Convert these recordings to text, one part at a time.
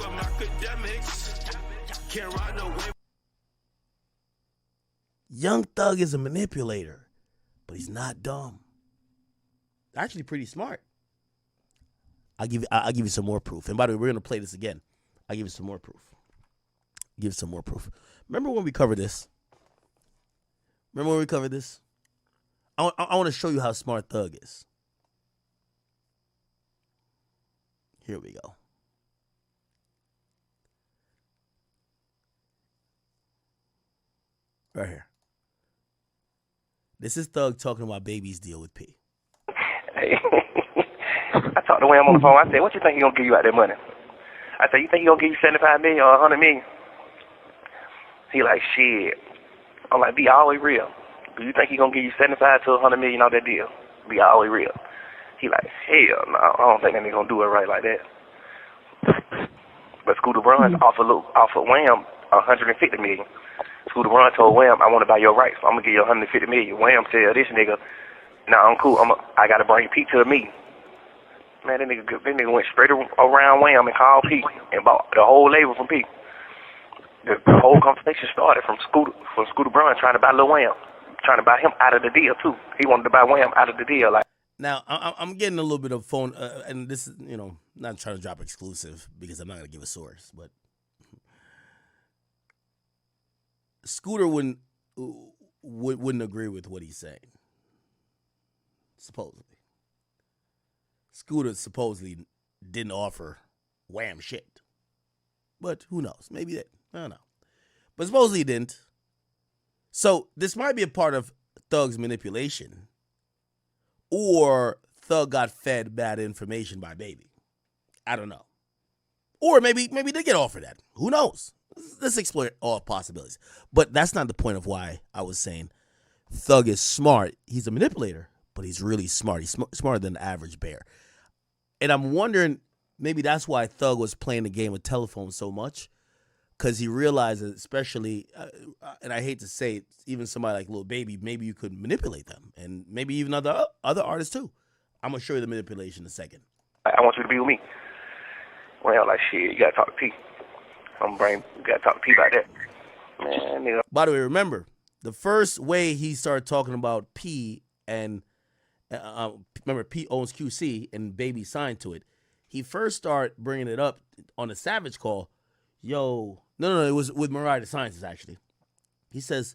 I'm Akademiks. Can't ride no wave. Young Thug is a manipulator, but he's not dumb. Actually, pretty smart. I'll give you some more proof. And by the way, we're gonna play this again. I'll give you some more proof. Give some more proof. Remember when we covered this? I want to show you how smart Thug is. Here we go. Right here. This is Thug talking about Baby's deal with P. Hey, I talked to Wham on the phone. I said, what you think he gonna give you out that money? I said, you think he gonna give you 75 million or 100 million? He like, shit. I'm like, be always real. Do you think he gonna give you 75 to 100 million on that deal? Be always real. He like, hell no, I don't think that nigga gonna do it right like that. But Scooter Braun's offered Wham 150 million. Scooter Braun told Wham, I want to buy your rights, so I'm gonna give you 150 million. Wham tell this nigga, nah, I'm cool. I gotta bring Pete to the meeting. Man, that nigga went straight around Wham and called Pete and bought the whole label from Pete. The whole conversation started from Scooter Braun trying to buy Lil Wham, trying to buy him out of the deal too. He wanted to buy Wham out of the deal. Like, now, I'm getting a little bit of phone, and this is, not trying to drop exclusive because I'm not gonna give a source, but Scooter wouldn't agree with what he's saying. Supposedly, Scooter supposedly didn't offer Wham shit, but who knows? Maybe that. I don't know. But supposedly he didn't. So this might be a part of Thug's manipulation. Or Thug got fed bad information by Baby. I don't know. Or maybe they get offered that. Who knows? Let's explore all possibilities. But that's not the point of why I was saying Thug is smart. He's a manipulator, but he's really smart. He's smarter than the average bear. And I'm wondering, maybe that's why Thug was playing the game of telephone so much. Because he realizes, especially, and I hate to say it, even somebody like Lil Baby, maybe you could manipulate them. And maybe even other artists, too. I'm going to show you the manipulation in a second. I want you to be with me. Well, like, shit, you got to talk to P. You got to talk to P about that. Man, nigga. By the way, remember, the first way he started talking about P and, remember, P owns QC and Baby signed to it. He first started bringing it up on the Savage call. Yo, no, it was with Mariah the Sciences, actually. He says,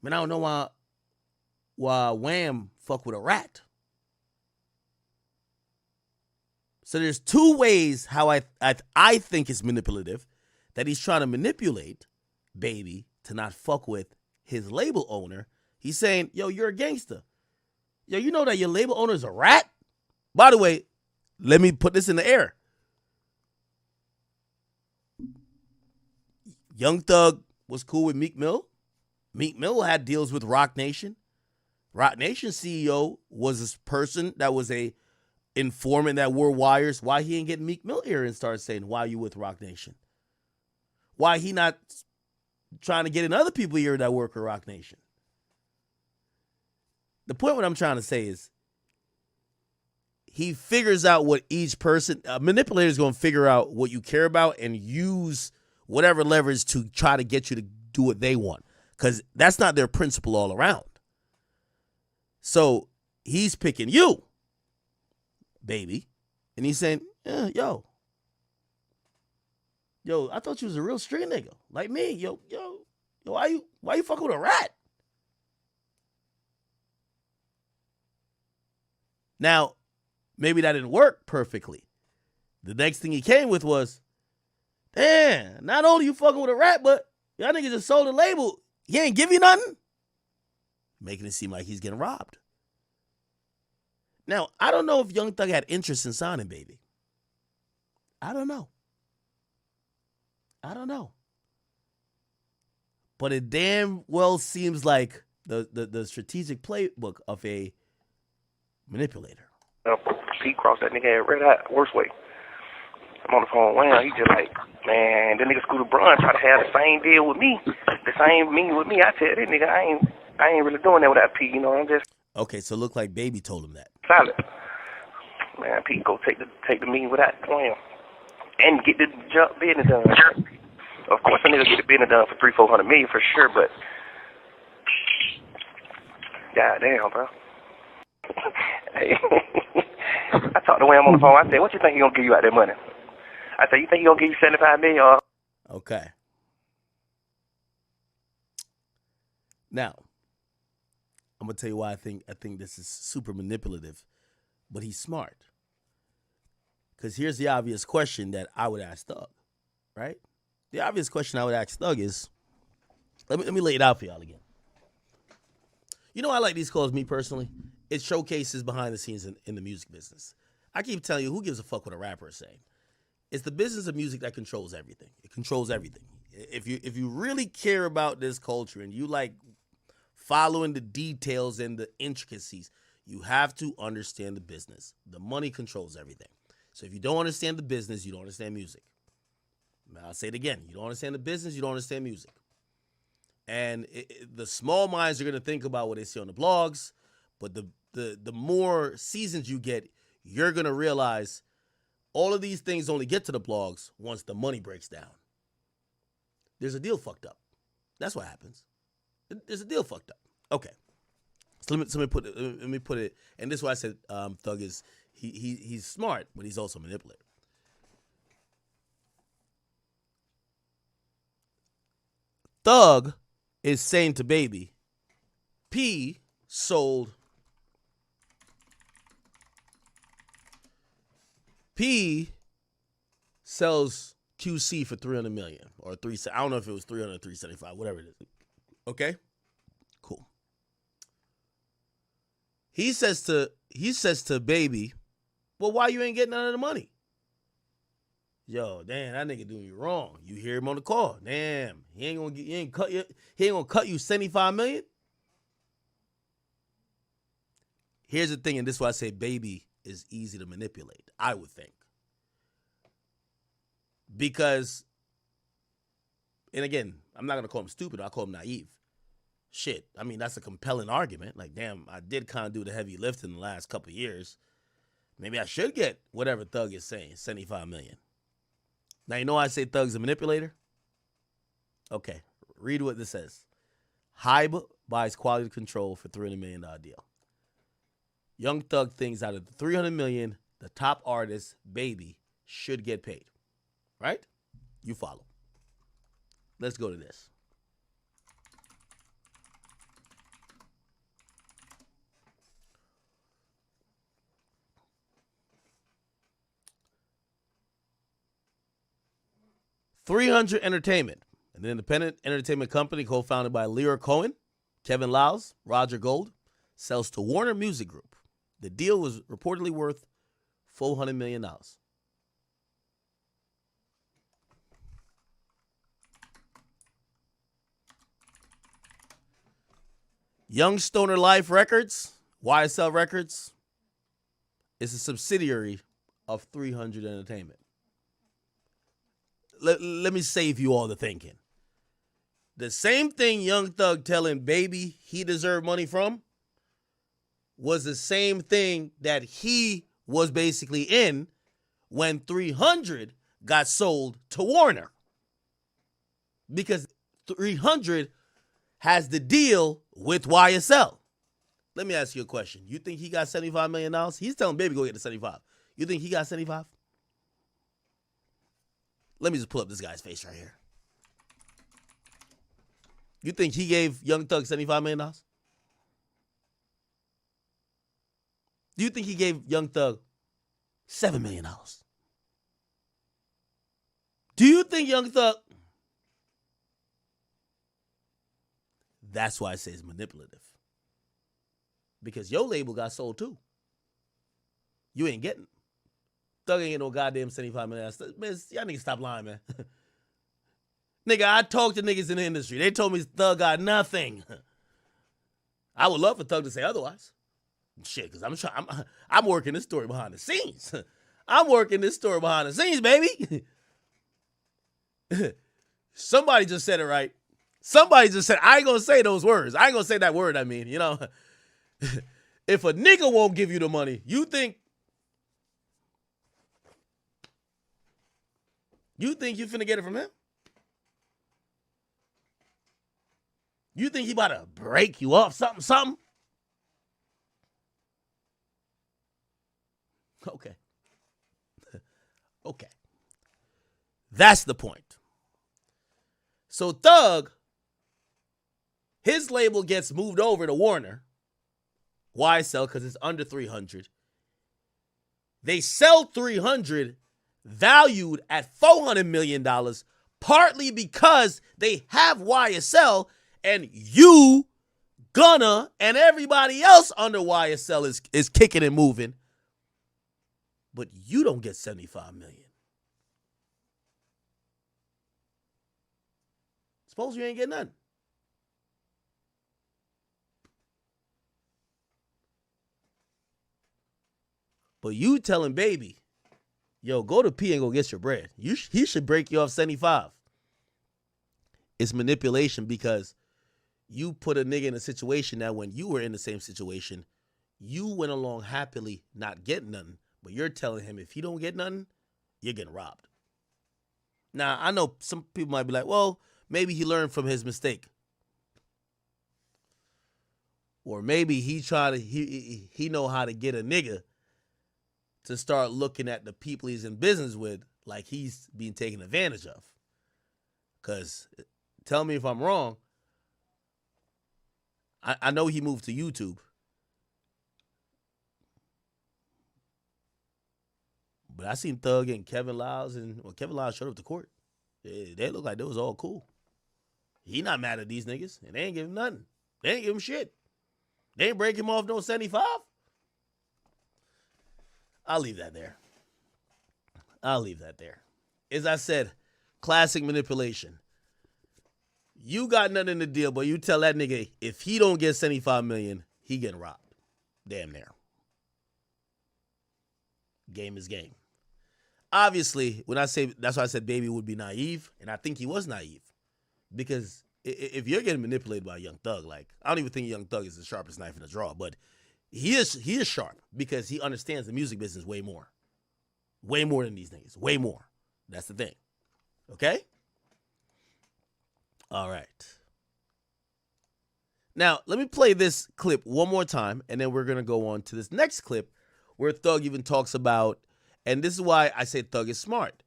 man, I don't know why Wham fuck with a rat. So there's two ways how I think it's manipulative, that he's trying to manipulate Baby to not fuck with his label owner. He's saying, yo, you're a gangster. Yo, you know that your label owner is a rat? By the way, let me put this in the air. Young Thug was cool with Meek Mill. Meek Mill had deals with Roc Nation. Roc Nation CEO was this person that was a informant that wore wires. Why he ain't getting Meek Mill here and start saying, why are you with Roc Nation? Why he not trying to get in other people here that work with Roc Nation? The point what I'm trying to say is he figures out what each person, a manipulator is going to figure out what you care about and use whatever leverage to try to get you to do what they want. Because that's not their principle all around. So he's picking you, Baby. And he's saying, yo, I thought you was a real street nigga. Like me. Yo, why you fucking with a rat? Now, maybe that didn't work perfectly. The next thing he came with was, damn, not only you fucking with a rat, but y'all niggas just sold a label. He ain't give you nothing? Making it seem like he's getting robbed. Now, I don't know if Young Thug had interest in signing Baby. I don't know. But it damn well seems like the strategic playbook of a manipulator. Pete crossed that nigga red hot, worst way. I'm on the phone with Wham. He just like, man, that nigga Scooter Braun try to have the same deal with me. The same meaning with me. I tell that nigga, I ain't really doing that without Pete, I'm just. Okay, so it looked like Baby told him that. Solid. Man, Pete go take the meeting without Wham. and get the business done. Of course, a nigga get the business done for $300-400 million for sure, but goddamn, bro. Hey, I talked to Wham on the phone. I said, "What you think he gonna give you out that money?" I said, "You think he gonna give you $75 million?" Okay. Now, I'm gonna tell you why I think this is super manipulative, but he's smart. Because here's the obvious question that I would ask Thug, right? The obvious question I would ask Thug is, let me lay it out for y'all again. You know, I like these calls, me personally. It showcases behind the scenes in the music business. I keep telling you, who gives a fuck what a rapper is saying? It's the business of music that controls everything. It controls everything. If you really care about this culture and you like following the details and the intricacies, you have to understand the business. The money controls everything. So if you don't understand the business, you don't understand music. I'll say it again. You don't understand the business, you don't understand music. And the small minds are going to think about what they see on the blogs, but the more seasons you get, you're going to realize all of these things only get to the blogs once the money breaks down. There's a deal fucked up. That's what happens. There's a deal fucked up. Okay. So let me put it, and this is why I said Thug is, he's smart, but he's also manipulative. Thug is saying to Baby, P sells QC for $300 million or I don't know if it was 300 or 375, whatever it is. Okay, cool. He says to Baby, well, why you ain't getting none of the money? Yo, damn, that nigga doing you wrong. You hear him on the call. Damn, he ain't gonna cut you $75 million. Here's the thing, and this is why I say Baby is easy to manipulate, I would think. Because, and again, I'm not gonna call him stupid, I'll call him naive. Shit, I mean, that's a compelling argument. Like, damn, I did kind of do the heavy lifting the last couple of years. Maybe I should get whatever Thug is saying, $75 million. Now, you know why I say Thug's a manipulator? Okay, read what this says. Hybe buys quality control for $300 million deal. Young Thug thinks out of the $300 million, the top artist, Baby, should get paid. Right? You follow. Let's go to this. .300 Entertainment, an independent entertainment company co-founded by Lear Cohen, Kevin Liles, Roger Gold, sells to Warner Music Group. The deal was reportedly worth $400 million. Young Stoner Life Records, YSL Records, is a subsidiary of 300 Entertainment. Let me save you all the thinking. The same thing Young Thug telling Baby he deserved money from was the same thing that he was basically in when 300 got sold to Warner. Because 300 has the deal with YSL. Let me ask you a question. You think he got $75 million? He's telling Baby go get the 75. You think he got 75? Let me just pull up this guy's face right here. You think he gave Young Thug $75 million? Do you think he gave Young Thug $7 million? Do you think Young Thug... That's why I say it's manipulative. Because your label got sold too. You ain't getting. Thug ain't get no goddamn $75 million. Man, y'all niggas stop lying, man. Nigga, I talked to niggas in the industry. They told me Thug got nothing. I would love for Thug to say otherwise. Shit, because I'm working this story behind the scenes. I'm working this story behind the scenes, baby. Somebody just said it right. Somebody just said, I ain't gonna say those words. I ain't gonna say that word, I mean, you know. If a nigga won't give you the money, you think You think you finna get it from him? You think he about to break you off something? Okay. Okay. That's the point. So Thug, his label gets moved over to Warner, YSL, because it's under 300. They sell 300, valued at $400 million, partly because they have YSL, and you, Gunna, and everybody else under YSL is kicking and moving. But you don't get $75 million. Suppose you ain't get nothing. But you telling Baby, yo, go to P and go get your bread. He should break you off 75. It's manipulation because you put a nigga in a situation that when you were in the same situation, you went along happily not getting nothing. But you're telling him if he don't get nothing, you're getting robbed. Now, I know some people might be like, well, maybe he learned from his mistake. Or maybe he know how to get a nigga to start looking at the people he's in business with like he's being taken advantage of. Because, tell me if I'm wrong, I know he moved to YouTube. But I seen Thug and Kevin Lyles, Kevin Lyles showed up to court. They look like they was all cool. He not mad at these niggas, and they ain't give him nothing. They ain't give him shit. They ain't break him off no 75. I'll leave that there. As I said, classic manipulation. You got nothing in the deal, but you tell that nigga if he don't get $75 million, he getting robbed. Damn near. Game is game. Obviously, that's why I said Baby would be naive, and I think he was naive. Because if you're getting manipulated by a Young Thug, like, I don't even think Young Thug is the sharpest knife in the drawer, but he is sharp because he understands the music business way more. Way more than these niggas. Way more. That's the thing. Okay? All right. Now, let me play this clip one more time, and then we're going to go on to this next clip where Thug even talks about, and this is why I say Thug is smart.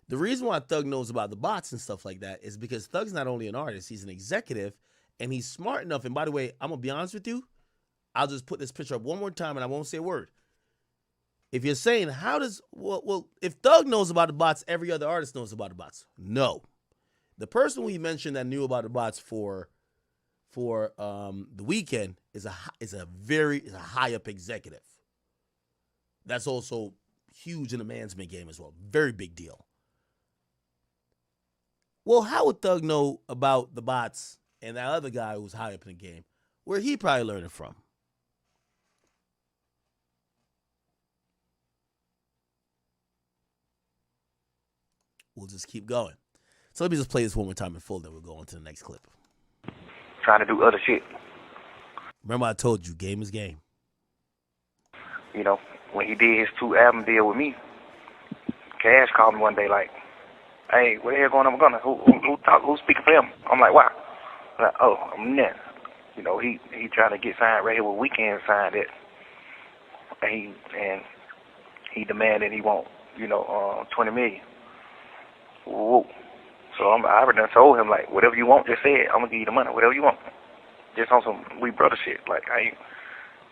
The reason why Thug knows about the bots and stuff like that is because Thug's not only an artist, he's an executive, and he's smart enough. And by the way, I'm going to be honest with you. I'll just put this picture up one more time, and I won't say a word. If you're saying, if Thug knows about the bots, every other artist knows about the bots. No. The person we mentioned that knew about the bots for the weekend is a high up executive. That's also huge in the management game as well. Very big deal. Well, how would Thug know about the bots and that other guy who was high up in the game? Where he probably learned it from? We'll just keep going. So let me just play this one more time in full, then we'll go on to the next clip. Trying to do other shit. Remember I told you, game is game. You know, when he did his 2-album deal with me, Cash called me one day like, hey, what the hell going on with Gunna? Who's speaking for him? I'm like, wow. I'm like, oh, I'm net. You know, he trying to get signed right here with Weeknd signed it. And he demanded he want, $20 million. Whoa. So I already done told him, like, whatever you want, just say it. I'm going to give you the money, whatever you want. Just on some we brother shit. Like,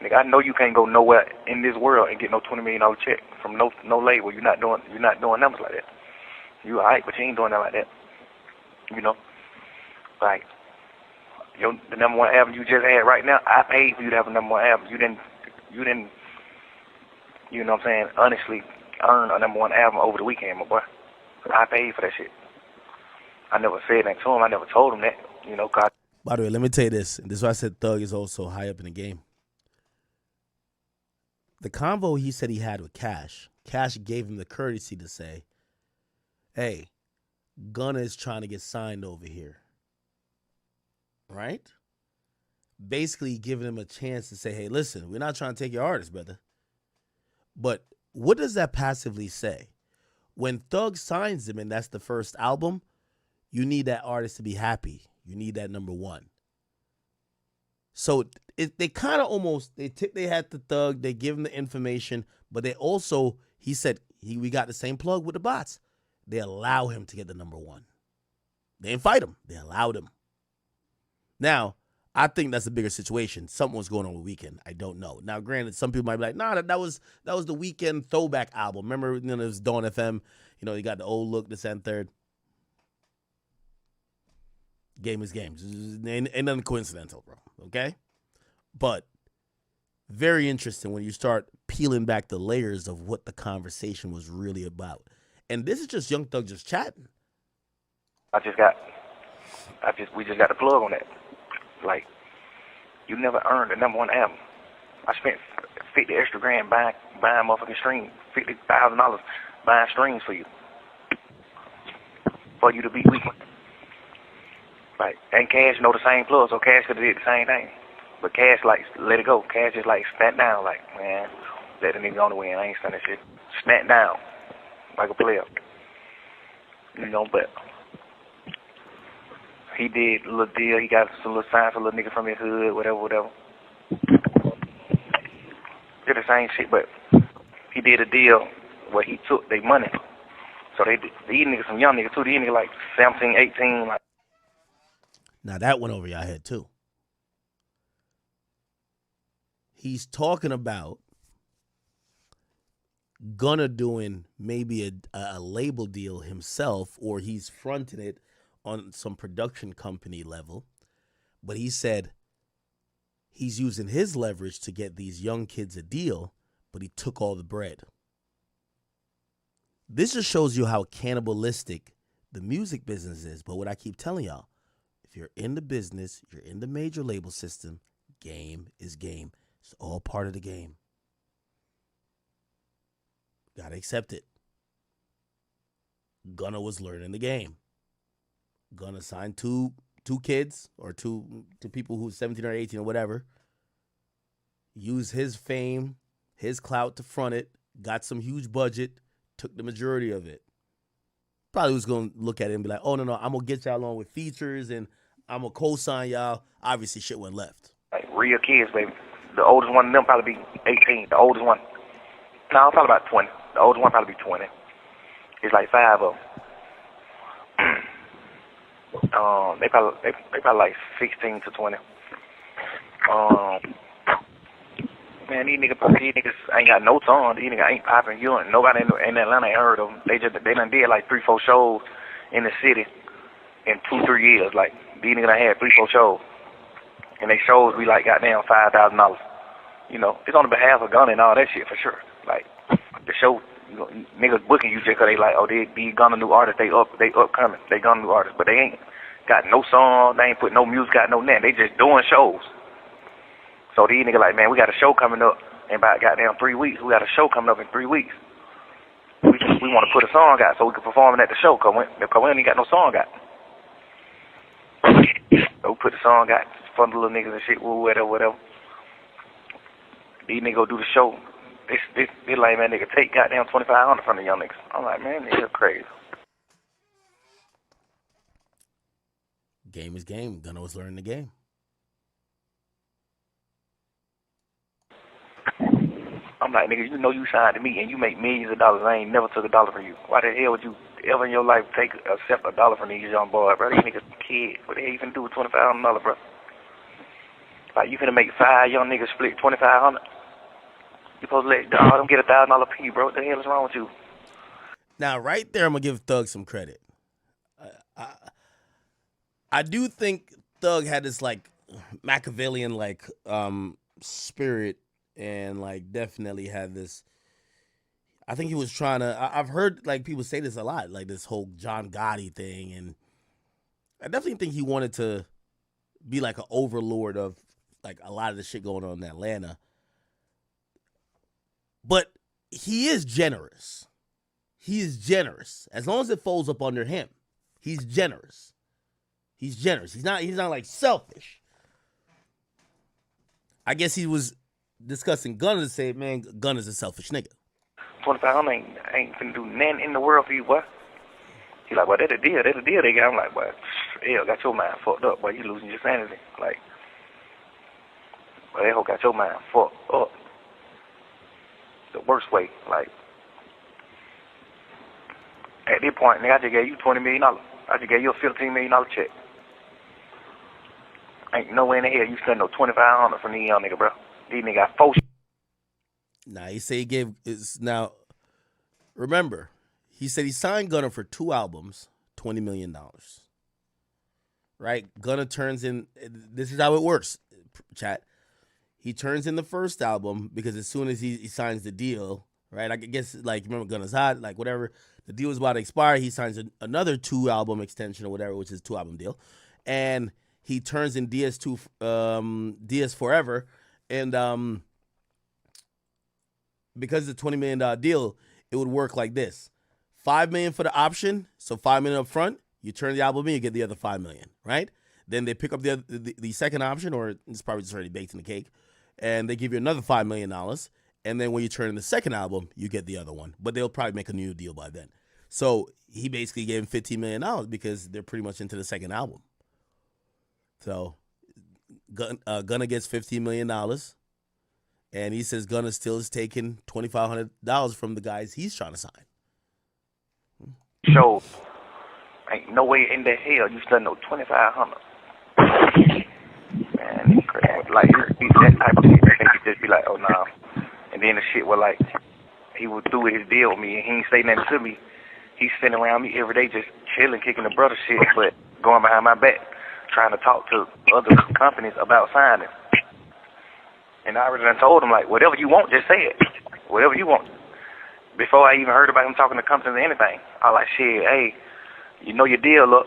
nigga, I know you can't go nowhere in this world and get no $20 million check from no label. You're not doing numbers like that. You all right, but you ain't doing that like that. You know? Like, the number one album you just had right now, I paid for you to have a number one album. You didn't, you know what I'm saying, honestly earn a number one album over the weekend, my boy. I paid for that shit. I never said that to him. I never told him that, God. By the way, let me tell you this. This is why I said Thug is also high up in the game. The convo he said he had with Cash gave him the courtesy to say, hey, Gunna is trying to get signed over here. Right? Basically giving him a chance to say, hey, listen, we're not trying to take your artist, brother. But what does that passively say? when Thug signs him and that's the first album, you need that artist to be happy. You need that number one. So they kind of almost, they tip their hat to Thug, they give him the information, but they also, he said, we got the same plug with the bots. They allow him to get the number one. They didn't fight him. They allowed him. Now, I think that's a bigger situation. Something was going on with Weeknd. I don't know. Now, granted, some people might be like, nah, that was the Weeknd throwback album. Remember, it was Dawn FM. You got the old look, this and third. Game is game. Ain't nothing coincidental, bro. Okay? But very interesting when you start peeling back the layers of what the conversation was really about. And this is just Young Thug just chatting. We just got the plug on that. Like, you never earned the number one album. I spent $50 extra grand buying motherfucking streams, $50,000 buying streams for you to beat Weeknd. Like, and Cash know the same plug, so Cash could have did the same thing. But Cash, like, let it go. Cash just, like, snap down, like, man, let the nigga on the win. I ain't stunning shit. Snap down like a player. But he did a little deal. He got some little signs for a little nigga from his hood, whatever. Did the same shit, but he did a deal where he took their money. So these niggas, some young niggas too. These niggas like 17, 18. Like. Now that went over your head too. He's talking about Gunna doing maybe a label deal himself, or he's fronting it on some production company level. But he said he's using his leverage to get these young kids a deal, but he took all the bread. This just shows you how cannibalistic the music business is. But what I keep telling y'all, if you're in the business, you're in the major label system, game is game. It's all part of the game. Gotta accept it. Gunna was learning the game. Gunna signed two kids or two people who 17 or 18 or whatever. Used his fame, his clout to front it. Got some huge budget. Took the majority of it. Probably was going to look at it and be like, oh, no, I'm going to get y'all along with features and I'm going to co-sign y'all. Obviously, shit went left. Like real kids, baby. The oldest one of them probably be 18. The oldest one. No, probably about 20. The oldest one probably be 20. It's like 5 of them. They probably like 16 to 20. Man, these niggas ain't got no tongue. These niggas ain't popping. Nobody in Atlanta ain't heard of them. They done did like 3-4 shows in the city in 2-3 years. Like these niggas done had 3-4 shows, and they shows be like goddamn $5,000. It's on the behalf of Gunna and all that shit for sure. Like the show, niggas booking you just 'cause they like, oh, they Gunna new artists. They upcoming. They Gunna new artists, but they ain't got no song. They ain't put no music out, no nothing. They just doing shows. So these niggas like, man, we got a show coming up in about goddamn 3 weeks. We got a show coming up in 3 weeks. We want to put a song out so we can perform it at the show because we ain't got no song out. So we put the song out for the little niggas and shit, whatever. These niggas go do the show. They like, man, nigga, take goddamn $2,500 from the young niggas. I'm like, man, nigga crazy. Game is game. Gunna was learning the game. I'm like, nigga, you signed to me and you make millions of dollars. I ain't never took $1 from you. Why the hell would you ever in your life accept $1 from these young boys, bro? These niggas kids. What the hell you finna do with $2,500, bro? Like, you finna make 5 young niggas split $2,500? You supposed to let them get $1,000 piece, bro. What the hell is wrong with you? Now, right there, I'm gonna give Thug some credit. I do think Thug had this like Machiavellian like spirit, and like definitely had this. I think he was trying to. I've heard like people say this a lot, like this whole John Gotti thing, and I definitely think he wanted to be like an overlord of like a lot of the shit going on in Atlanta. But he is generous. He is generous. As long as it folds up under him, he's generous. He's generous. He's not like selfish. I guess he was discussing Gunna to say, man, Gunna's a selfish nigga. $2,500 ain't finna do nothing in the world for you, boy. He like, well, that's a deal they got. I'm like, boy, hell, got your mind fucked up, boy. You losing your sanity. Like, well, that hoe got your mind fucked up. The worst way. Like, at this point, nigga, I just gave you $20 million. I just gave you a $15 million check. Ain't no way in the hell you spend no $2,500 from these young nigga, bro. These niggas got 4 Nah, he said he gave now. Remember, he said he signed Gunna for 2 albums, $20 million. Right? Gunna turns in. This is how it works, chat. He turns in the first album because as soon as he signs the deal, right? I guess like remember Gunna's Hot, like whatever. The deal is about to expire. He signs another 2-album extension or whatever, which is a 2-album deal, and he turns in DS Forever, and because it's a $20 million deal, it would work like this: $5 million for the option, so $5 million up front. You turn the album in, you get the other $5 million, right? Then they pick up the second option, or it's probably just already baked in the cake, and they give you another $5 million. And then when you turn in the second album, you get the other one. But they'll probably make a new deal by then. So he basically gave him $15 million because they're pretty much into the second album. So Gunna gets $15 million. And he says Gunna still is taking $2,500 from the guys he's trying to sign. show. Ain't no way in the hell you spend no $2,500. Man, it's crazy. Like, it's that type of shit. They could just be like, oh, no. And then the shit was like, he would do his deal with me, and he ain't say nothing to me. He's sitting around me every day just chilling, kicking the brother shit, but going behind my back, trying to talk to other companies about signing. And I already done told him, like, whatever you want, just say it. Whatever you want. Before I even heard about him talking to companies or anything, I was like, shit, hey, you know your deal, look.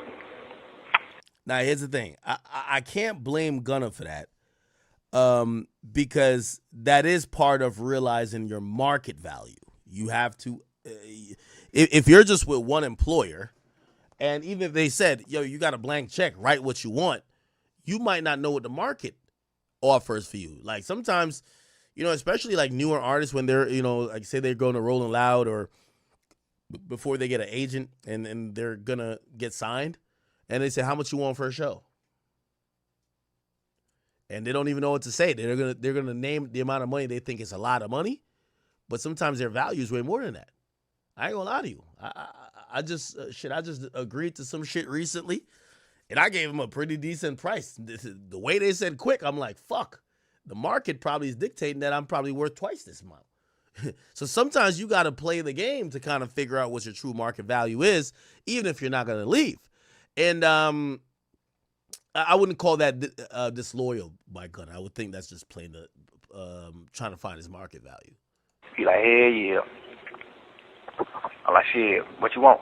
Now, here's the thing. I can't blame Gunna for that. Because that is part of realizing your market value. You have to, if you're just with one employer, and even if they said, yo, you got a blank check, write what you want, you might not know what the market offers for you. Like sometimes, especially like newer artists when they're, like say they're going to Rolling Loud or before they get an agent and they're going to get signed, and they say, how much you want for a show? And they don't even know what to say. They're gonna name the amount of money they think is a lot of money, but sometimes their value is way more than that. I ain't gonna lie to you. I just agreed to some shit recently, and I gave them a pretty decent price. The way they said quick, I'm like, fuck. The market probably is dictating that I'm probably worth twice this amount. So sometimes you got to play the game to kind of figure out what your true market value is, even if you're not gonna leave. And I wouldn't call that disloyal by Gunna. I would think that's just plain trying to find his market value. He like, hell yeah. I'm like, shit, what you want?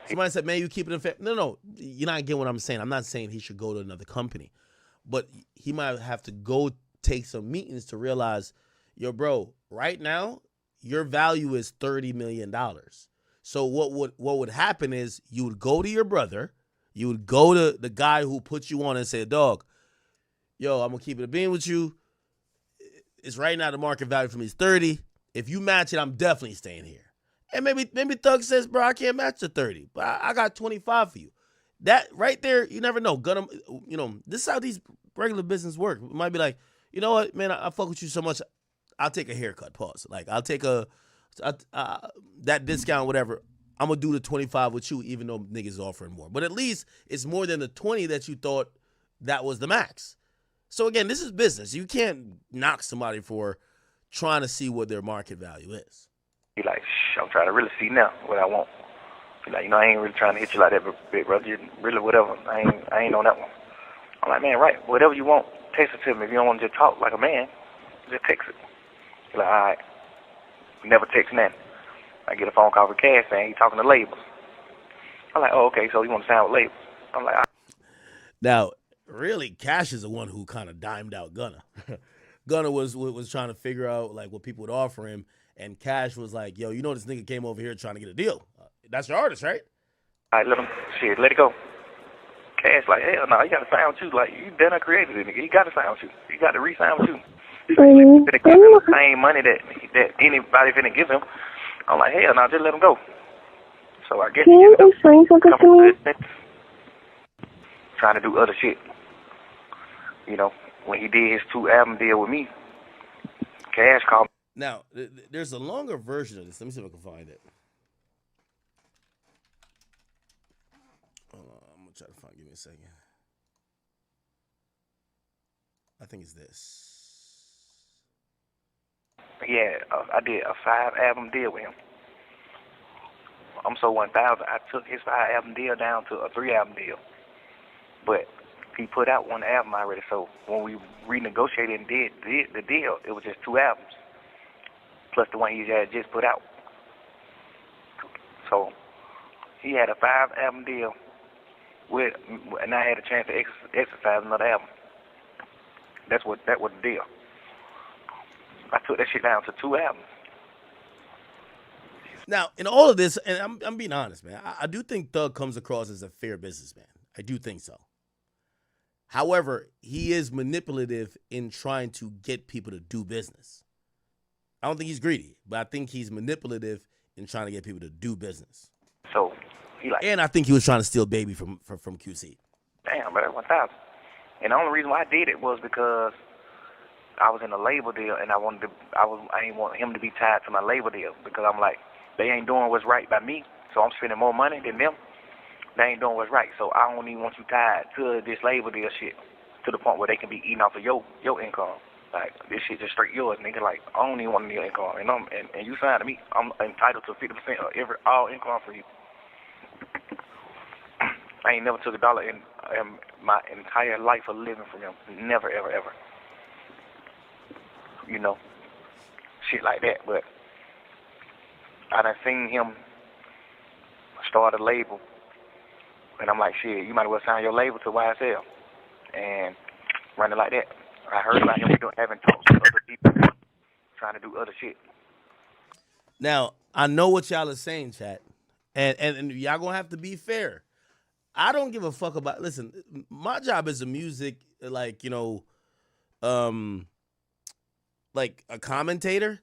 Somebody said, man, you keep it in fair. No, you're not getting what I'm saying. I'm not saying he should go to another company. But he might have to go take some meetings to realize, yo, bro, right now, your value is $30 million. So what would happen is you would go to your brother, you would go to the guy who put you on and say, dog, yo, I'm going to keep it a bean with you. It's right now the market value for me is 30. If you match it, I'm definitely staying here. And maybe Thug says, bro, I can't match the 30, but I got 25 for you. That right there, you never know. Gunna, this is how these regular business work. It might be like, you know what, man, I fuck with you so much, I'll take a haircut, pause. Like, I'll take that discount, whatever. I'm going to do the 25 with you, even though niggas offering more. But at least it's more than the 20 that you thought that was the max. So, again, this is business. You can't knock somebody for trying to see what their market value is. He like, shh, I'm trying to really see now what I want. He like, I ain't really trying to hit you like that, big brother. You really whatever. I ain't on that one. I'm like, man, right, whatever you want, text it to me. If you don't want to just talk like a man, just text it. He like, all right. Never text nothing. I get a phone call from Cash saying he's talking to labels. I'm like, oh, okay, so you want to sign with labels? I'm like, all right. Now, really, Cash is the one who kind of dimed out Gunna. Gunna was trying to figure out like what people would offer him, and Cash was like, yo, this nigga came over here trying to get a deal. That's your artist, right? All right, let it go. Cash like, hell no, he got to sign with you. Like, you done created it, nigga. He got to sign with you. He got to re-sign with you. He's finna give him the same money that anybody finna give him. I'm like, hell no, just let him go. So I guess Can he you ended up explain something to coming me? to good, trying to do other shit. You know, when he did his 2 album deal with me, Cash called me. Now, there's a longer version of this. Let me see if I can find it. I'm gonna try to find. Give me a second. I think it's this. Yeah, I did a 5-album deal with him. I'm so 1,000. I took his 5-album deal down to a 3-album deal, but he put out 1 album already. So when we renegotiated and did the deal, it was just 2 albums plus the one he had just put out. So he had a 5-album deal with, and I had a chance to exercise another album. That was the deal. I took that shit down to 2 albums. Now, in all of this, and I'm being honest, man, I do think Thug comes across as a fair businessman. I do think so. However, he is manipulative in trying to get people to do business. I don't think he's greedy, but I think he's manipulative in trying to get people to do business. So he like, and I think he was trying to steal Baby from QC. Damn, bro, 1,000. And the only reason why I did it was because I was in a label deal, and I didn't want him to be tied to my label deal, because I'm like, they ain't doing what's right by me, so I'm spending more money than them. They ain't doing what's right, so I don't even want you tied to this label deal shit to the point where they can be eating off of your income. Like, this shit just straight yours, nigga. Like, I don't even want your income, and you signed to me. I'm entitled to 50% of all income for you. I ain't never took a dollar in my entire life of living from him. Never, ever, ever. You know, shit like that. But I done seen him start a label, and I'm like, shit, you might as well sign your label to YSL and run it like that. I heard about him having talks with other people, trying to do other shit. Now, I know what y'all are saying, chat, and y'all gonna have to be fair. I don't give a fuck about. Listen, my job as a music, like, you know, like a commentator,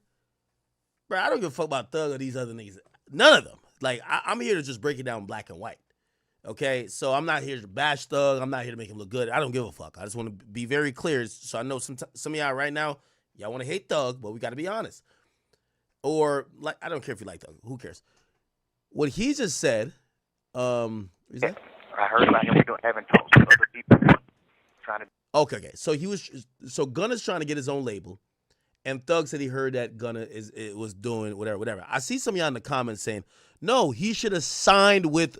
bro. I don't give a fuck about Thug or these other niggas. None of them. Like, I'm here to just break it down black and white. Okay, so I'm not here to bash Thug. I'm not here to make him look good. I don't give a fuck. I just want to be very clear, so I know some of y'all right now, y'all want to hate Thug, but we got to be honest. Or, like, I don't care if you like Thug. Who cares? What he just said, is that? I heard about him having talks with other people, trying to. Okay. So Gunna's trying to get his own label, and Thug said he heard that Gunna was doing whatever. I see some of y'all in the comments saying, no, he should have signed with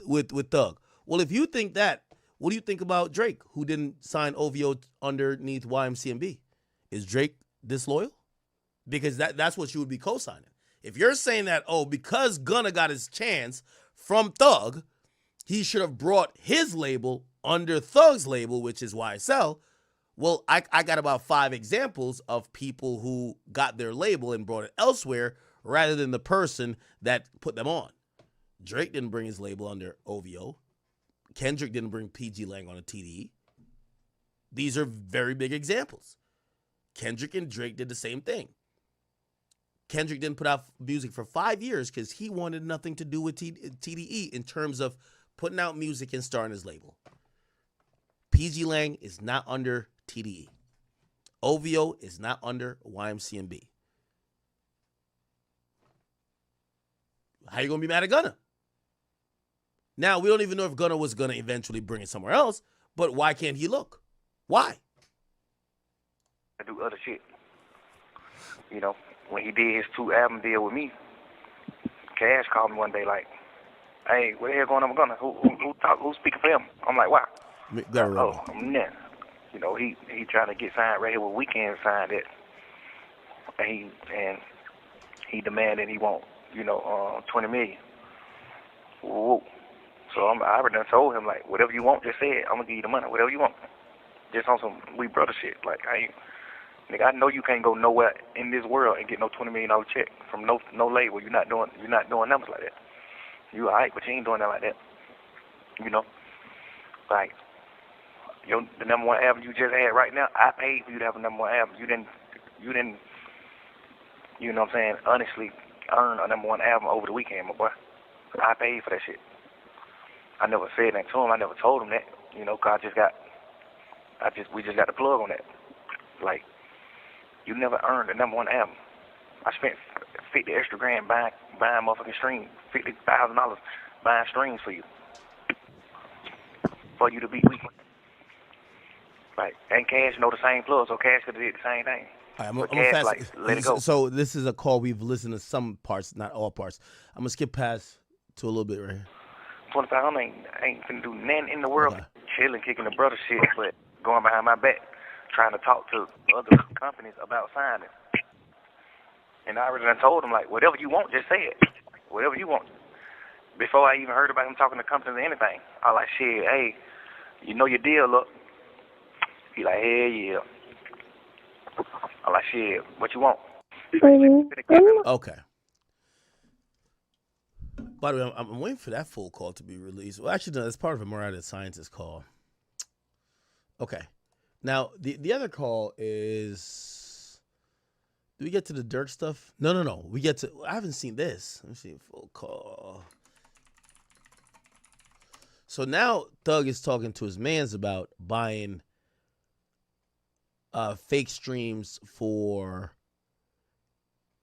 Thug. Well, if you think that, what do you think about Drake, who didn't sign OVO underneath YMCMB? Is Drake disloyal? Because that's what you would be co-signing. If you're saying that, because Gunna got his chance from Thug, he should have brought his label under Thug's label, which is YSL. Well, I got about 5 examples of people who got their label and brought it elsewhere rather than the person that put them on. Drake didn't bring his label under OVO. Kendrick didn't bring PG Lang on a TDE. These are very big examples. Kendrick and Drake did the same thing. Kendrick didn't put out music for 5 years because he wanted nothing to do with TDE in terms of putting out music and starting his label. PG Lang is not under TDE. OVO is not under YMCMB. How you going to be mad at Gunna? Now, we don't even know if Gunna was going to eventually bring it somewhere else, but why can't he look? Why? I do other shit. You know, when he did his 2-album deal with me, Cash called me one day like, hey, what the hell going on with Gunna? Who's speaking for him? I'm like, why? I'm there. You know, he trying to get signed right here with Weeknd signed it. And he demanded he want, $20 million. Whoa. So I already done told him, like, whatever you want, just say it. I'm gonna give you the money, whatever you want. Just on some we brother shit. Like, nigga, I know you can't go nowhere in this world and get no $20 million check from no label. You're not doing numbers like that. You alright, but you ain't doing that like that. You know, like the number 1 album you just had right now. I paid for you to have a number 1 album. You didn't. You know what I'm saying? Honestly, earn a #1 album over the weekend, my boy. I paid for that shit. I never said that to him. I never told him that. You know, 'cause we just got the plug on that. Like, you never earned a #1 album. I spent 50 extra grand buying motherfucking streams, $50,000 buying streams for you to beat weekend. Like, and Cash know the same plug, so Cash could have did the same thing. All right, I'm But gonna Cash, fast. like, let it go. So this is a call we've listened to some parts, not all parts. I'm gonna skip past to a little bit right here. 25, I ain't finna do nothing in the world. Okay. Chilling, kicking the brother shit, but going behind my back, trying to talk to other companies about signing. And I already done told him, like, whatever you want, just say it. Whatever you want. Before I even heard about him talking to companies or anything, I was like, shit, hey, you know your deal, look. He like, hell yeah. I'm like, shit, what you want? Okay. By the way, I'm waiting for that full call to be released. Well, actually, no, that's part of a Murata Scientist call. Okay. Now, the other call is... Do we get to the Dirk stuff? No. We get to... I haven't seen this. Let me see. Full call. So now Thug is talking to his mans about buying fake streams for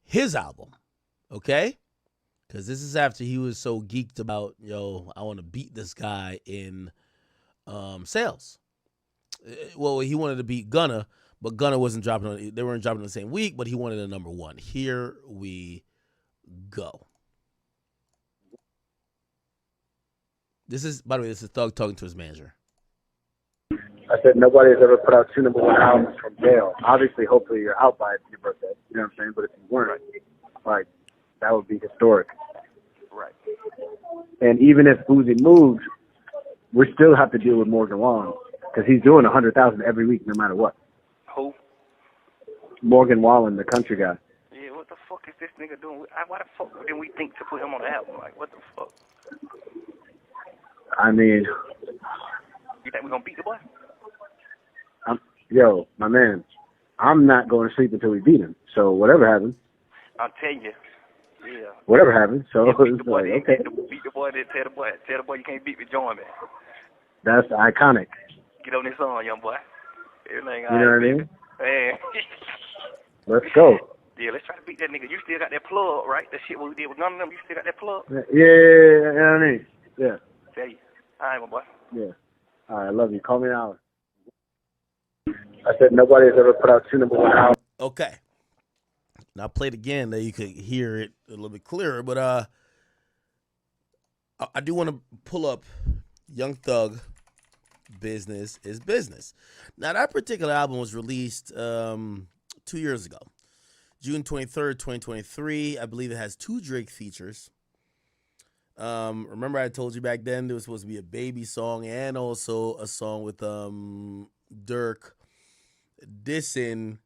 his album. Okay? Because this is after he was so geeked about, I want to beat this guy in sales. Well, he wanted to beat Gunna, but Gunna wasn't dropping. They weren't dropping in the same week, but he wanted a #1. Here we go. By the way, this is Thug talking to his manager. I said nobody has ever put out 2 #1 albums from jail. Obviously, hopefully you're out by your birthday. You know what I'm saying? But if you weren't, like, that would be historic. Right. And even if Uzi moves, we still have to deal with Morgan Wallen because he's doing 100,000 every week, no matter what. Who? Morgan Wallen, the country guy. Yeah, what the fuck is this nigga doing? Why the fuck didn't we think to put him on the album? Like, what the fuck? I mean, You think we gonna beat the boy? yo, my man, I'm not going to sleep until we beat him. So whatever happens. I'll tell you. Yeah. Whatever happens. So Yeah, beat the it's boy, like, okay. Beat the boy, then tell the boy you can't beat me, join me. That's iconic. Get on this song, young boy. Everything You know what I mean? Man. Let's go. Yeah, let's try to beat that nigga. You still got that plug, right? That shit what we did with none of them, you still got that plug? Yeah, you know what I mean? Yeah. Tell you. All right, my boy. Yeah. All right, I love you. Call me an hour. I said nobody has ever put out 2 #1 albums. Okay. Now, I played again that you could hear it a little bit clearer, but I do want to pull up Young Thug, Business is Business. Now, that particular album was released 2 years ago. June 23rd, 2023. I believe it has 2 Drake features. Remember I told you back then there was supposed to be a Baby song and also a song with Dirk dissing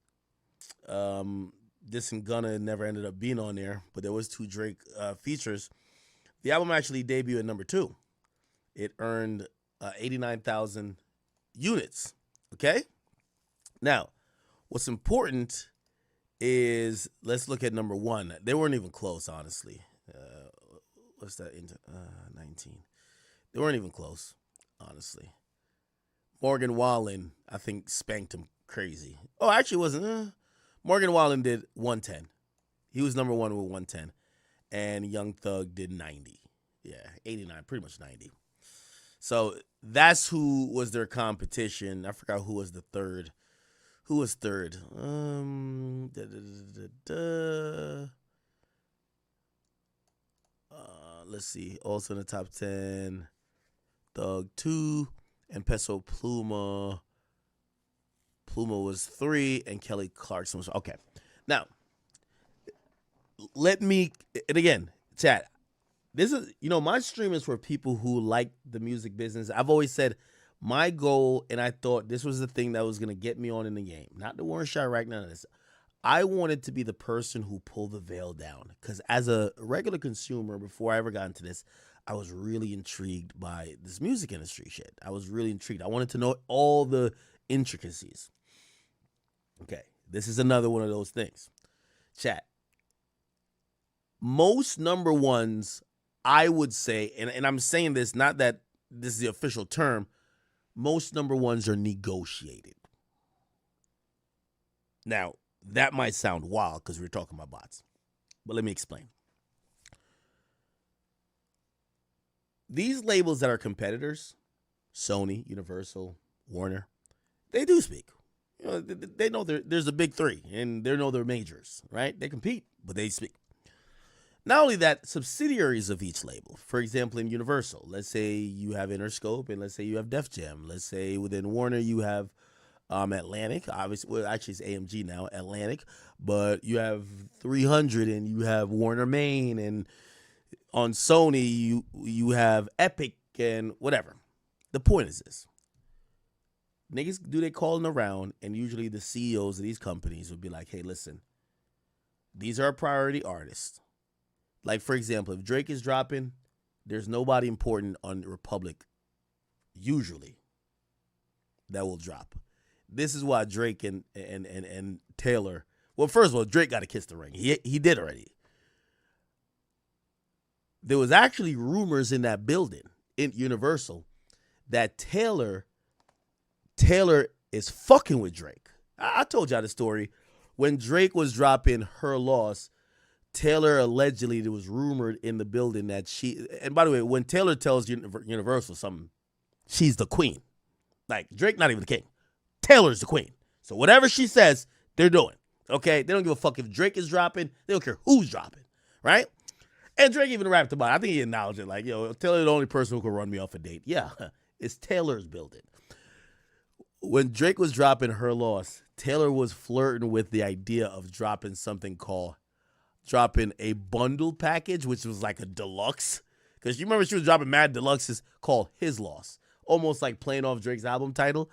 Gunna. Never ended up being on there, but there was 2 Drake features. The album actually debuted at #2. It earned 89,000 units. Okay? Now, what's important is let's look at #1. They weren't even close, honestly. What's that? 19. They weren't even close, honestly. Morgan Wallen, I think, spanked him crazy. Oh, actually, it wasn't. Morgan Wallen did 110. He was #1 with 110. And Young Thug did 90. Yeah, 89, pretty much 90. So that's who was their competition. I forgot who was the third. Who was third? Let's see. Also in the top 10, Thug 2 and Peso Pluma. Pluma was 3 and Kelly Clarkson was okay. Now, and again, chat. This is, my stream is for people who like the music business. I've always said my goal, and I thought this was the thing that was going to get me on in the game. Not the Warren Chirac, none of this. I wanted to be the person who pulled the veil down. Because as a regular consumer, before I ever got into this, I was really intrigued by this music industry shit. I was really intrigued. I wanted to know all the intricacies. Okay, this is another one of those things. Chat. most number ones, I would say, and I'm saying this, not that this is the official term, most number ones are negotiated. Now, that might sound wild because we're talking about bots, but let me explain. These labels that are competitors, Sony, Universal, Warner, they do speak. You know, they know there's a big three, and they know they're majors, right? They compete, but they speak. Not only that, subsidiaries of each label. For example, in Universal, let's say you have Interscope, and let's say you have Def Jam. Let's say within Warner you have Atlantic. Obviously, well, actually it's AMG now, Atlantic. But you have 300, and you have Warner Main, and on Sony you have Epic and whatever. The point is this. Niggas do they calling around, and usually the CEOs of these companies would be like, hey, listen, these are priority artists. Like, for example, if Drake is dropping, there's nobody important on Republic, usually, that will drop. This is why Drake and Taylor, well, first of all, Drake got to kiss the ring. He did already. There was actually rumors in that building, in Universal, that Taylor is fucking with Drake. I told y'all the story. When Drake was dropping Her Loss, Taylor allegedly, there was rumored in the building that she, and by the way, when Taylor tells Universal something, she's the queen. Like, Drake not even the king. Taylor's the queen. So whatever she says, they're doing. Okay? They don't give a fuck if Drake is dropping. They don't care who's dropping. Right? And Drake even rapped about it. I think he acknowledged it. Like, yo, Taylor's the only person who can run me off a date. Yeah, it's Taylor's building. When Drake was dropping Her Loss, Taylor was flirting with the idea of dropping a bundle package, which was like a deluxe. Because you remember she was dropping mad deluxes called His Loss. Almost like playing off Drake's album title,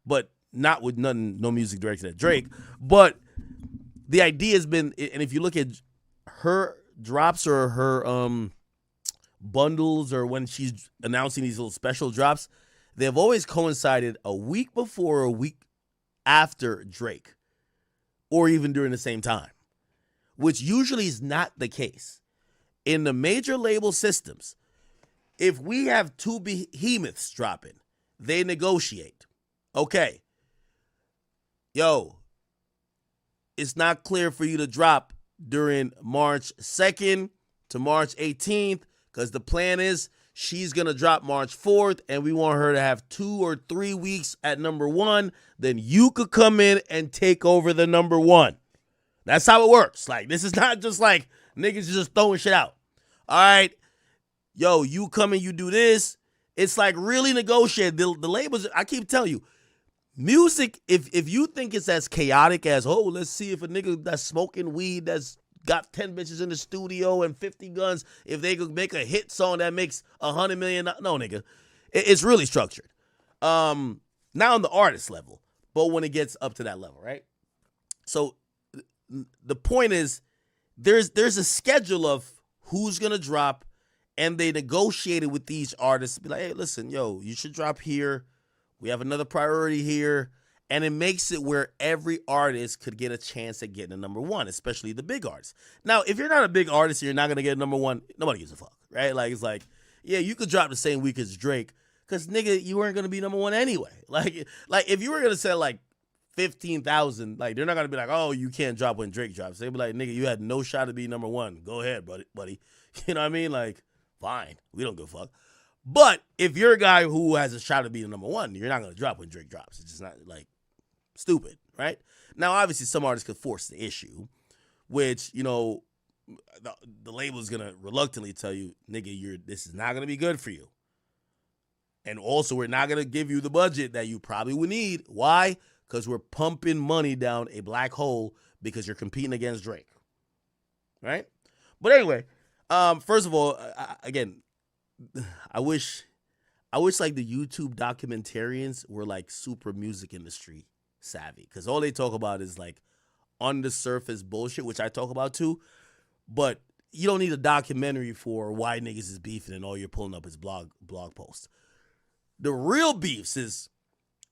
but not with no music directed at Drake. But the idea has been, and if you look at her drops or her bundles, or when she's announcing these little special drops, they've always coincided a week before or a week after Drake, or even during the same time, which usually is not the case. In the major label systems, if we have two behemoths dropping, they negotiate. Okay, yo, it's not clear for you to drop during March 2nd to March 18th because the plan is she's going to drop March 4th, and we want her to have 2 or 3 weeks at number one. Then you could come in and take over the number one. That's how it works. Like, this is not just like niggas just throwing shit out. All right, yo, you come and you do this. It's like really negotiated. The labels, I keep telling you, music, if you think it's as chaotic as, oh, let's see if a nigga that's smoking weed that's got 10 bitches in the studio and 50 guns, if they could make a hit song that makes $100 million. No, nigga. It's really structured. Not on the artist level, but when it gets up to that level, right? So the point is there's a schedule of who's going to drop, and they negotiated with these artists. Be like, hey, listen, yo, you should drop here. We have another priority here. And it makes it where every artist could get a chance at getting a number one, especially the big artists. Now, if you're not a big artist and you're not going to get a number one, nobody gives a fuck, right? Like, it's like, yeah, you could drop the same week as Drake because, nigga, you weren't going to be number one anyway. Like if you were going to sell, like, 15,000, like, they're not going to be like, oh, you can't drop when Drake drops. They'd be like, nigga, you had no shot to be number one. Go ahead, buddy. You know what I mean? Like, fine. We don't give a fuck. But if you're a guy who has a shot to be the number one, you're not going to drop when Drake drops. It's just not, like, stupid, right? Now, obviously, some artists could force the issue, which, you know, the label is going to reluctantly tell you, nigga, this is not going to be good for you. And also, we're not going to give you the budget that you probably would need. Why? Because we're pumping money down a black hole because you're competing against Drake, right? But anyway, first of all, again, I wish like the YouTube documentarians were like super music industry savvy, because all they talk about is like on the surface bullshit, which I talk about too. But you don't need a documentary for why niggas is beefing and all you're pulling up is blog posts. The real beefs is,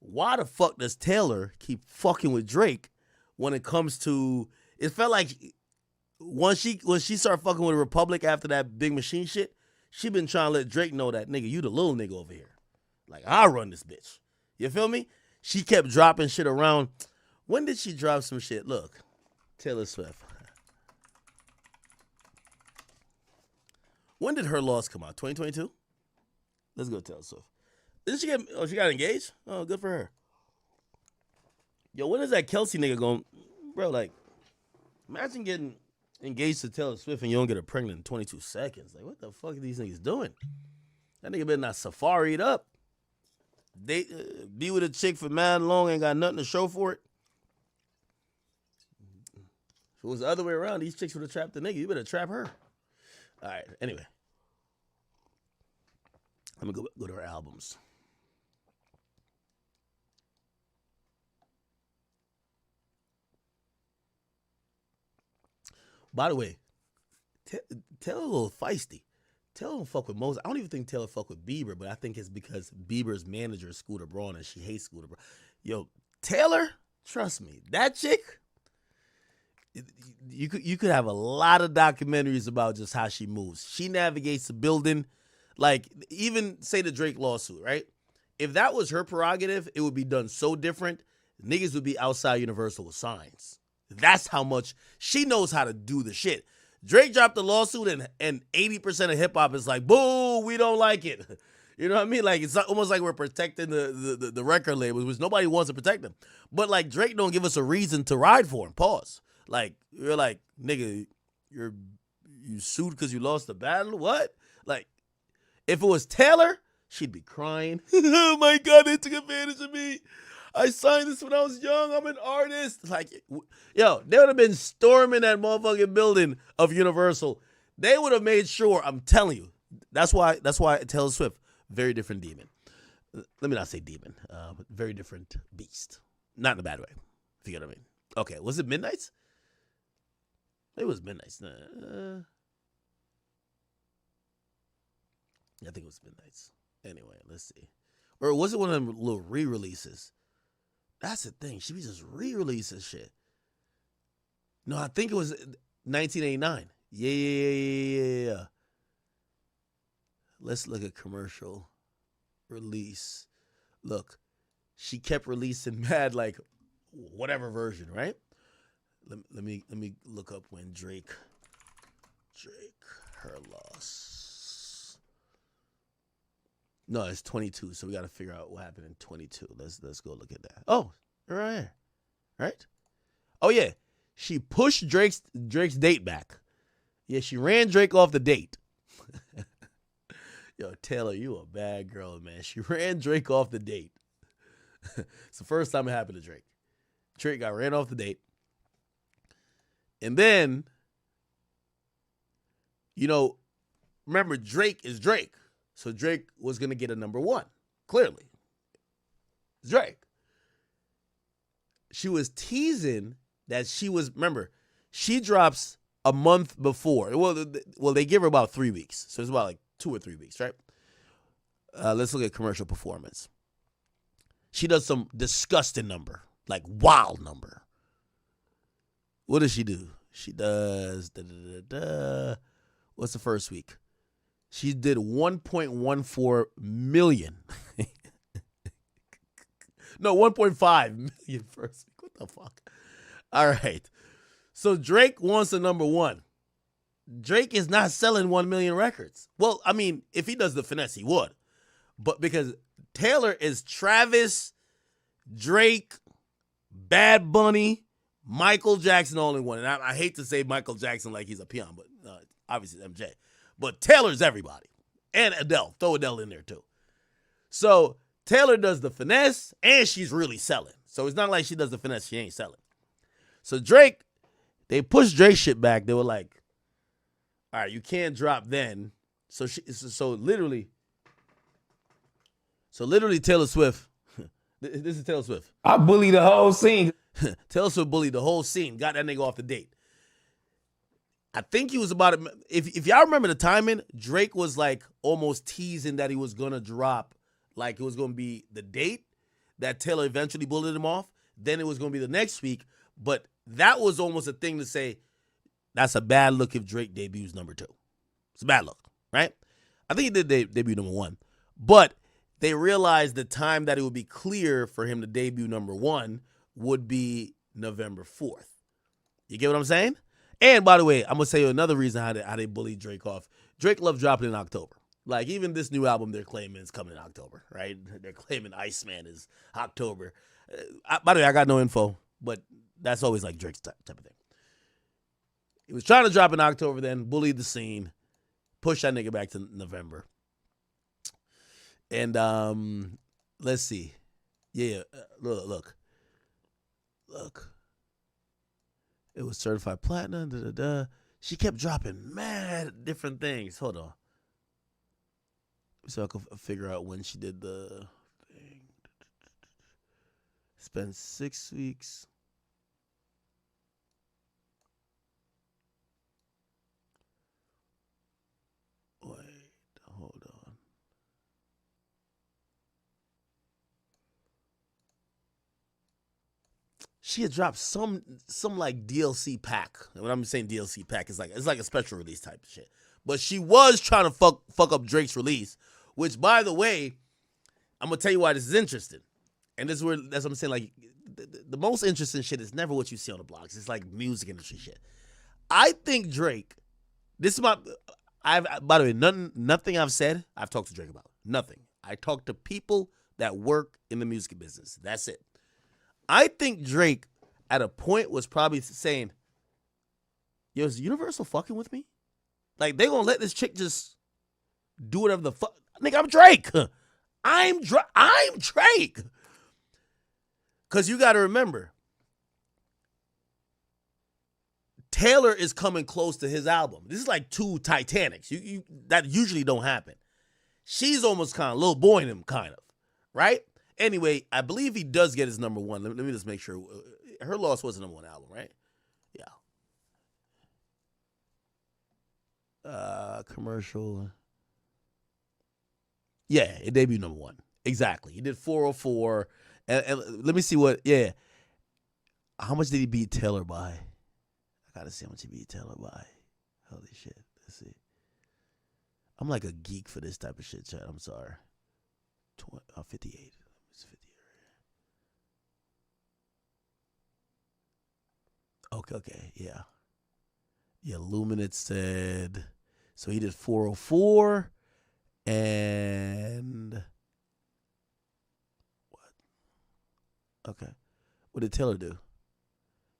why the fuck does Taylor keep fucking with Drake when it comes to, it felt like once she started fucking with Republic after that Big Machine shit, she been trying to let Drake know that, nigga, you the little nigga over here. Like, I run this bitch. You feel me? She kept dropping shit around. When did she drop some shit? Look, Taylor Swift. When did her loss come out? 2022? Let's go Taylor Swift. Didn't she get, she got engaged? Oh, good for her. Yo, when is that Kelsey nigga going? Bro, like, imagine getting engaged to Taylor Swift and you don't get her pregnant in 22 seconds. Like, what the fuck are these niggas doing? That nigga better not safaried up. They be with a chick for mad long, ain't got nothing to show for it. If it was the other way around, these chicks would have trapped the nigga. You better trap her. All right, anyway. Let me go to her albums. By the way, Taylor a little feisty. Taylor don't fuck with most. I don't even think Taylor fuck with Bieber, but I think it's because Bieber's manager is Scooter Braun and she hates Scooter Braun. Yo, Taylor, trust me, that chick, you could have a lot of documentaries about just how she moves. She navigates the building. Like, even say the Drake lawsuit, right? If that was her prerogative, it would be done so different. Niggas would be outside Universal with signs. That's how much she knows how to do the shit. Drake dropped the lawsuit and 80% of hip hop is like, boo, we don't like it. You know what I mean? Like, it's almost like we're protecting the record labels, which nobody wants to protect them. But like, Drake don't give us a reason to ride for him. Pause. Like, you're like, nigga, you sued because you lost the battle? What? Like, if it was Taylor, she'd be crying. Oh my God, they took advantage of me. I signed this when I was young. I'm an artist. Like, yo, they would have been storming that motherfucking building of Universal. They would have made sure, I'm telling you. That's why Taylor Swift, very different demon. Let me not say demon. Very different beast. Not in a bad way, if you get what I mean. Okay, was it Midnights? It was Midnights. I think it was Midnights. Anyway, let's see. Or was it one of them little re-releases? That's the thing. She be just re-releasing shit. No, I think it was 1989. Yeah. Let's look at commercial release. Look, she kept releasing mad, like, whatever version, right? Let me look up when Drake, her loss. No, it's 22, so we got to figure out what happened in 22. Let's go look at that. Oh, right here. Right? Oh, yeah. She pushed Drake's date back. Yeah, she ran Drake off the date. Yo, Taylor, you a bad girl, man. She ran Drake off the date. It's the first time it happened to Drake. Drake got ran off the date. And then, remember, Drake is Drake. So Drake was going to get a number one, clearly. It's Drake. She was teasing that remember, she drops a month before. Well, they give her about 3 weeks. So it's about like 2 or 3 weeks, right? Let's look at commercial performance. She does some disgusting number, like wild number. What does she do? She does, what's the first week? She did 1.14 million. No, 1.5 million first week. What the fuck? All right. So Drake wants a number one. Drake is not selling 1 million records. Well, I mean, if he does the finesse, he would. But because Taylor is Travis, Drake, Bad Bunny, Michael Jackson all in one. And I hate to say Michael Jackson like he's a peon, but obviously MJ. But Taylor's everybody. And Adele. Throw Adele in there too. So Taylor does the finesse and she's really selling. So it's not like she does the finesse, she ain't selling. So Drake, they pushed Drake shit back. They were like, all right, you can't drop then. So literally Taylor Swift. This is Taylor Swift. I bullied the whole scene. Taylor Swift bullied the whole scene. Got that nigga off the date. I think he was about to, if y'all remember the timing, Drake was like almost teasing that he was going to drop, like it was going to be the date that Taylor eventually bullied him off. Then it was going to be the next week. But that was almost a thing to say, that's a bad look if Drake debuts number 2. It's a bad look, right? I think he did debut number 1. But they realized the time that it would be clear for him to debut number 1 would be November 4th. You get what I'm saying? And by the way, I'm going to tell you another reason how they bullied Drake off. Drake loves dropping in October. Like, even this new album they're claiming is coming in October, right? They're claiming Iceman is October. By the way, I got no info, but that's always like Drake's type of thing. He was trying to drop in October, then bullied the scene, pushed that nigga back to November. And let's see. Yeah, look. It was certified platinum. She kept dropping mad different things. Hold on. So I could figure out when she did the thing. Spent 6 weeks. Wait, hold on. She had dropped some like DLC pack. When I'm saying DLC pack, it's like a special release type of shit. But she was trying to fuck up Drake's release, which, by the way, I'm gonna tell you why this is interesting. And that's what I'm saying. Like, the most interesting shit is never what you see on the blogs. It's like music industry shit. I think Drake. This is by the way, nothing I've said, I've talked to Drake about. Nothing. I talk to people that work in the music business. That's it. I think Drake, at a point, was probably saying, yo, is Universal fucking with me? Like, they gonna let this chick just do whatever the fuck? Nigga, I'm Drake. I'm Drake. Because you got to remember, Taylor is coming close to his album. This is like 2 Titanics. You that usually don't happen. She's almost kind of Lil Boy in him, kind of, right? Anyway, I believe he does get his number 1. Let me just make sure. Her Loss was the number 1 album, right? Yeah. Commercial. Yeah, it debuted number 1. Exactly. He did 404. And let me see what. Yeah. How much did he beat Taylor by? I gotta see how much he beat Taylor by. Holy shit. Let's see. I'm like a geek for this type of shit, chat. I'm sorry. 58. It's 50. Okay, yeah. Yeah, Luminate said, so he did 404 and what? Okay. What did Taylor do?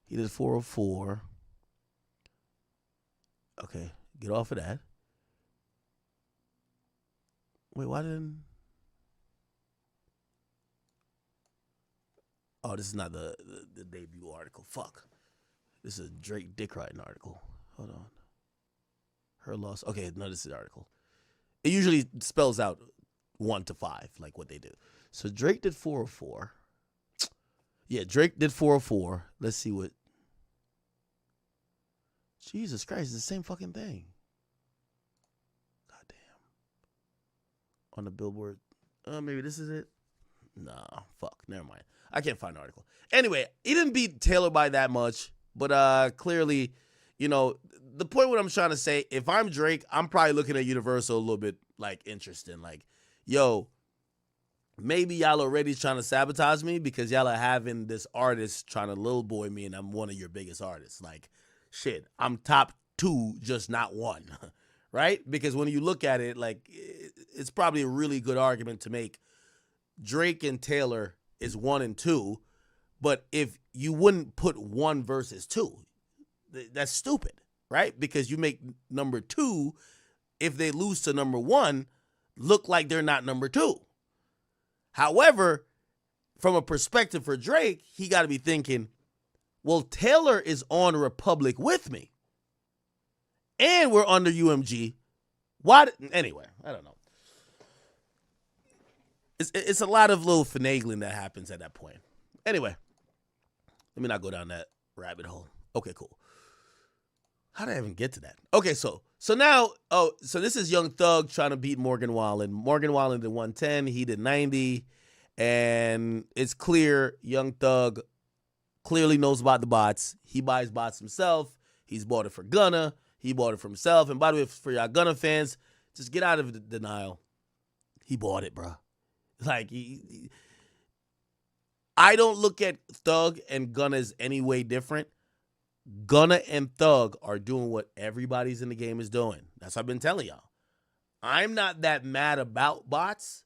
He did 404. Okay, get off of that. Wait, why didn't... Oh, this is not the debut article. Fuck. This is a Drake dick riding article. Hold on. Her Loss. Okay, no, this is the article. It usually spells out 1 to 5, like what they do. So Drake did 404. Yeah, Drake did 404. Let's see what... Jesus Christ, it's the same fucking thing. Goddamn. On the Billboard. Maybe this is it? Nah, fuck. Never mind. I can't find an article. Anyway, he didn't beat Taylor by that much, but clearly, you know, the point what I'm trying to say, if I'm Drake, I'm probably looking at Universal a little bit, like, interesting. Like, yo, maybe y'all already trying to sabotage me because y'all are having this artist trying to Lil Boy me and I'm one of your biggest artists. Like, shit, I'm top 2, just not 1, right? Because when you look at it, like, it's probably a really good argument to make Drake and Taylor is 1 and 2, but if you wouldn't put 1 versus 2, that's stupid, right? Because you make number 2, if they lose to number 1, look like they're not number 2. However, from a perspective for Drake, he got to be thinking, well, Taylor is on Republic with me, and we're under UMG. Why? Anyway, I don't know. It's a lot of little finagling that happens at that point. Anyway, let me not go down that rabbit hole. Okay, cool. How did I even get to that? Okay, so now, so this is Young Thug trying to beat Morgan Wallen. Morgan Wallen did 110, he did 90, and it's clear Young Thug clearly knows about the bots. He buys bots himself. He's bought it for Gunna. He bought it for himself. And by the way, for y'all Gunna fans, just get out of the denial. He bought it, bro. Like, I don't look at Thug and Gunna as any way different. Gunna and Thug are doing what everybody's in the game is doing. That's what I've been telling y'all. I'm not that mad about bots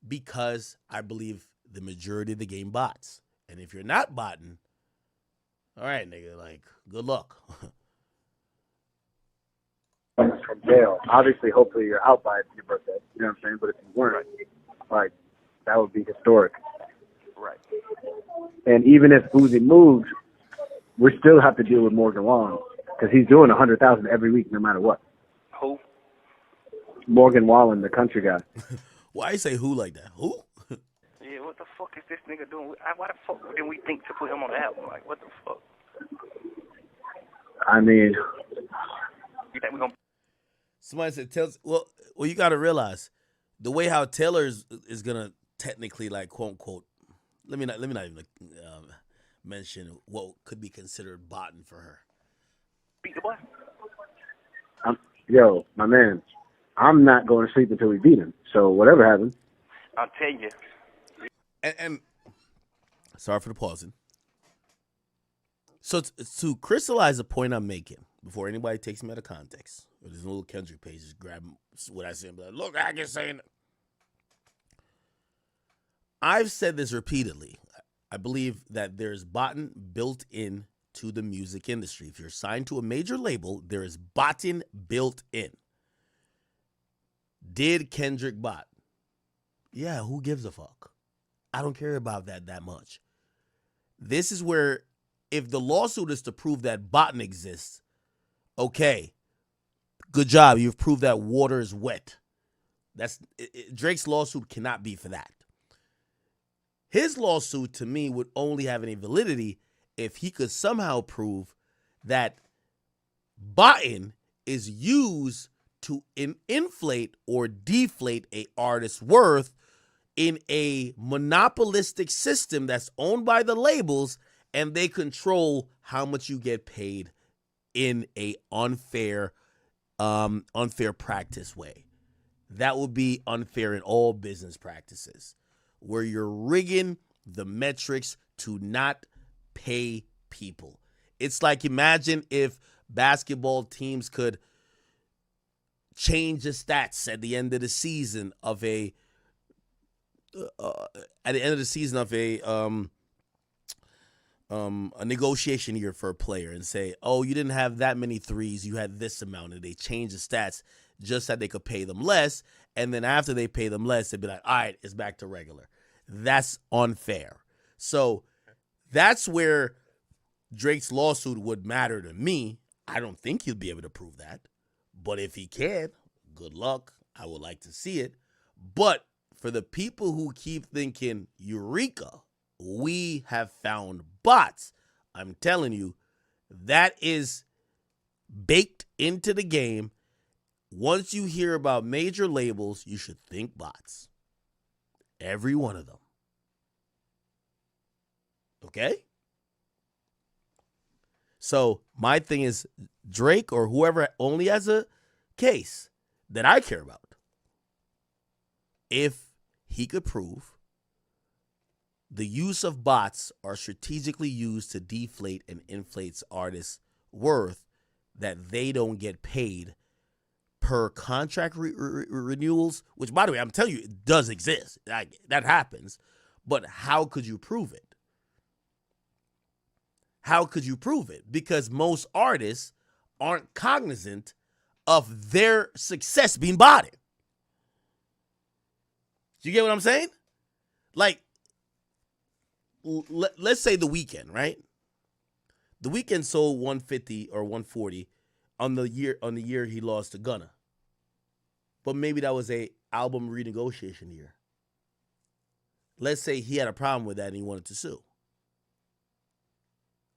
because I believe the majority of the game bots. And if you're not botting, all right, nigga, like, good luck. From jail. Obviously, hopefully you're out by your birthday. You know what I'm saying? But if you weren't, like, that would be historic. Right. And even if Uzi moves, we still have to deal with Morgan Wallen because he's doing 100,000 every week, no matter what. Who? Morgan Wallen, the country guy. Why you say who like that? Who? Yeah, what the fuck is this nigga doing? Why the fuck didn't we think to put him on the album? Like, what the fuck? I mean, You think we gonna? Somebody said, well, you got to realize the way how Taylor is going to technically, like, quote unquote, let me not even mention what could be considered botting for her. Beat the boy. yo, my man, I'm not going to sleep until we beat him. So whatever happens. I'll tell you. And sorry for the pausing. So to crystallize the point I'm making, before anybody takes me out of context, or this little Kendrick page just grab what I say and be like, look, I can say it. I've said this repeatedly. I believe that there's botting built in to the music industry. If you're signed to a major label, there is botting built in. Did Kendrick bot? Yeah, who gives a fuck? I don't care about that much. This is where, if the lawsuit is to prove that botting exists, okay, good job. You've proved that water is wet. Drake's lawsuit cannot be for that. His lawsuit, to me, would only have any validity if he could somehow prove that botting is used to inflate or deflate a artist's worth in a monopolistic system that's owned by the labels, and they control how much you get paid in a unfair practice way. That would be unfair in all business practices, where you're rigging the metrics to not pay people. It's like, imagine if basketball teams could change the stats at the end of the season of a negotiation year for a player, and say, oh, you didn't have that many threes, you had this amount, and they change the stats just that they could pay them less, and then after they pay them less, they'd be like, all right, it's back to regular. That's unfair. So that's where Drake's lawsuit would matter to me. I don't think he'll be able to prove that, but if he can, good luck. I would like to see it. But for the people who keep thinking, Eureka, we have found bots, I'm telling you, that is baked into the game. Once you hear about major labels, you should think bots. Every one of them. Okay? So my thing is, Drake or whoever only has a case that I care about. If he could prove the use of bots are strategically used to deflate and inflate artists' worth, that they don't get paid per contract renewals, which, by the way, I'm telling you, it does exist. That happens. But how could you prove it? How could you prove it? Because most artists aren't cognizant of their success being botted. You get what I'm saying? Like, let's say The Weeknd, right? The Weeknd sold 150 or 140 on the year he lost to Gunna. But maybe that was a album renegotiation year. Let's say he had a problem with that and he wanted to sue.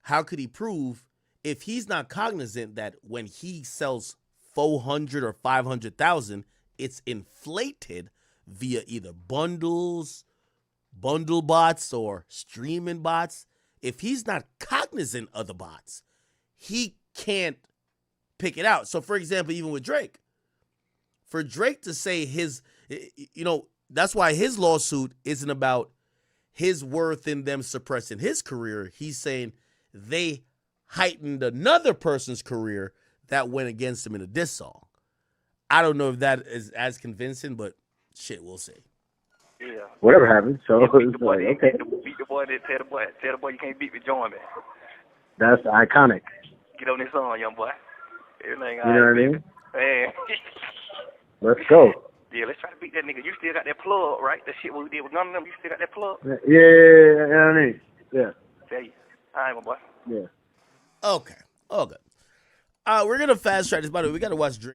How could he prove, if he's not cognizant that when he sells 400 or 500,000, it's inflated via either bundle bots or streaming bots? If he's not cognizant of the bots, he can't pick it out. So, for example, even with Drake, for Drake to say that's why his lawsuit isn't about his worth in them suppressing his career. He's saying they heightened another person's career that went against him in a diss song. I don't know if that is as convincing, but shit, we'll see. Yeah. Whatever happens. So Beat it's the boy, like, okay. beat the boy, then tell the boy you can't beat me, join me. That's iconic. Get on this song, young boy. Everything You know what I mean? Man. Let's go. Yeah, let's try to beat that nigga. You still got that plug, right? That shit what we did with Gunna, you still got that plug? Yeah, you know what I mean? Yeah. Tell you. All right, my boy. Yeah. Okay. We're going to fast track this. By the way, we got to watch Drake.